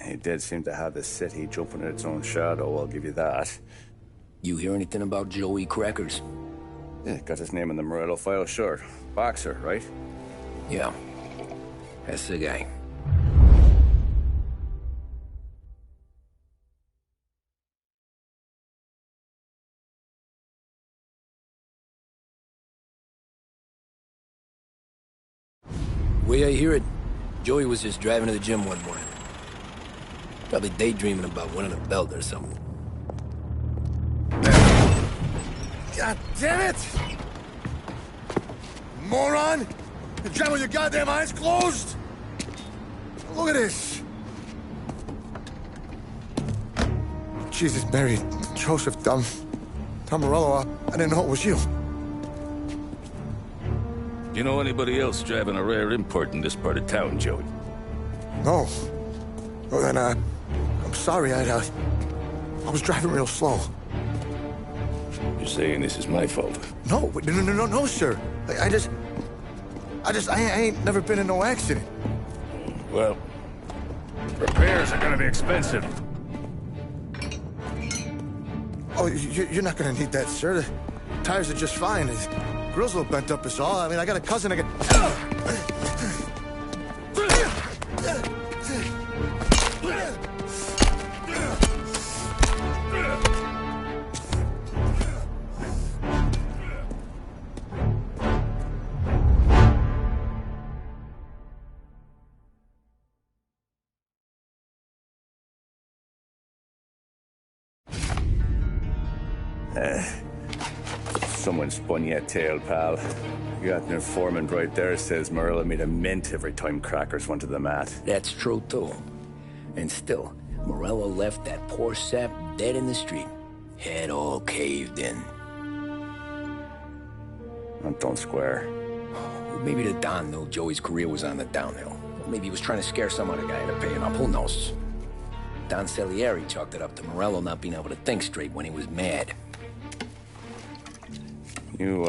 He did seem to have the city jumping at its own shadow, I'll give you that. You hear anything about Joey Crackers? Yeah, got his name in the Morello file, sure. Boxer, right? Yeah, that's the guy. Way I hear it, Joey was just driving to the gym one morning. Probably daydreaming about winning a belt or something. God damn it! Moron! You drive with your goddamn eyes closed? Look at this! Jesus, Mary, Joseph, Tom Morello, I didn't know it was you. You know anybody else driving a rare import in this part of town, Joey? No. Well, then, I'm sorry, I was driving real slow. You're saying this is my fault? No, sir. I ain't never been in no accident. Well, repairs are gonna be expensive. Oh, you're not gonna need that, sir. The tires are just fine. His grill's a little bent up is all. I mean, I got a cousin I can... Someone spun you a tail, pal. You got an informant right there says Morello made a mint every time crackers went to the mat. That's true, too. And still, Morello left that poor sap dead in the street. Head all caved in. That don't square. Maybe the Don knew Joey's career was on the downhill. Maybe he was trying to scare some other guy into paying up. Who knows? Don Salieri chalked it up to Morello not being able to think straight when he was mad. You,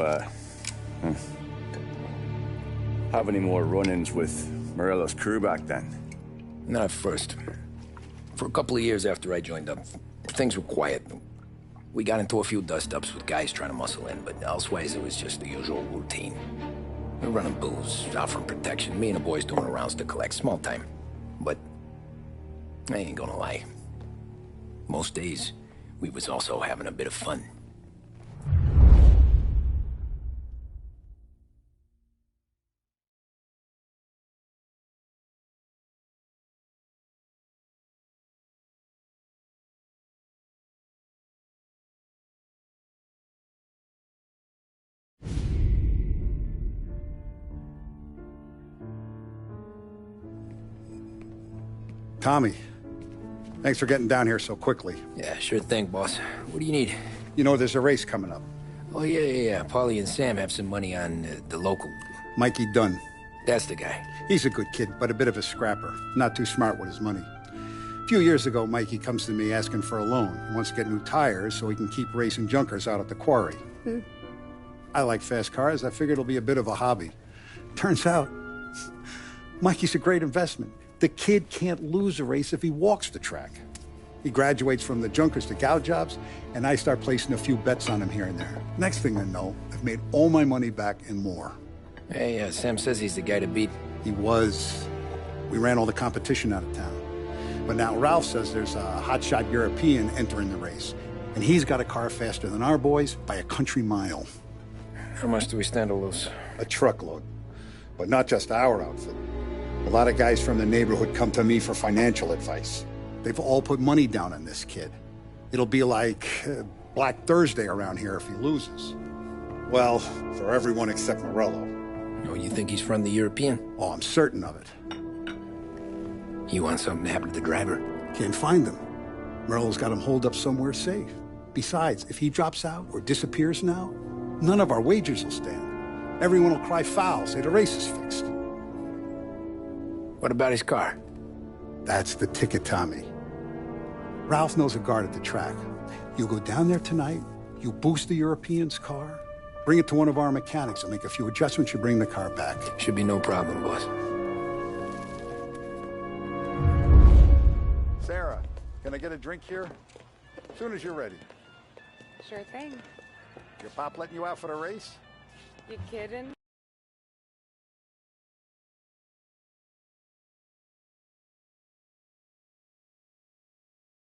have any more run-ins with Morello's crew back then? Not at first. For a couple of years after I joined up, things were quiet. We got into a few dust-ups with guys trying to muscle in, but elsewise it was just the usual routine. We're running booze, offering protection, me and the boys doing rounds to collect, small time. But I ain't gonna lie. Most days, we was also having a bit of fun. Tommy, thanks for getting down here so quickly. Yeah, sure thing, boss. What do you need? You know, there's a race coming up. Oh, yeah. Paulie and Sam have some money on the local. Mikey Dunn. That's the guy. He's a good kid, but a bit of a scrapper. Not too smart with his money. A few years ago, Mikey comes to me asking for a loan. He wants to get new tires so he can keep racing junkers out at the quarry. I like fast cars. I figured it'll be a bit of a hobby. Turns out, Mikey's a great investment. The kid can't lose a race if he walks the track. He graduates from the junkers to gal jobs, and I start placing a few bets on him here and there. Next thing I know, I've made all my money back and more. Hey, Sam says he's the guy to beat. He was. We ran all the competition out of town. But now Ralph says there's a hotshot European entering the race, and he's got a car faster than our boys by a country mile. How much do we stand to lose? A truckload. But not just our outfit. A lot of guys from the neighborhood come to me for financial advice. They've all put money down on this kid. It'll be like Black Thursday around here if he loses. Well, for everyone except Morello. Oh, you think he's from the European? Oh, I'm certain of it. You want something to happen to the driver? Can't find him. Morello's got him holed up somewhere safe. Besides, if he drops out or disappears now, none of our wagers will stand. Everyone will cry foul, say the race is fixed. What about his car? That's the ticket, Tommy. Ralph knows a guard at the track. You go down there tonight, you boost the European's car, bring it to one of our mechanics, and make a few adjustments, you bring the car back. Should be no problem, boss. Sarah, can I get a drink here? As soon as you're ready. Sure thing. Your pop letting you out for the race? You kidding?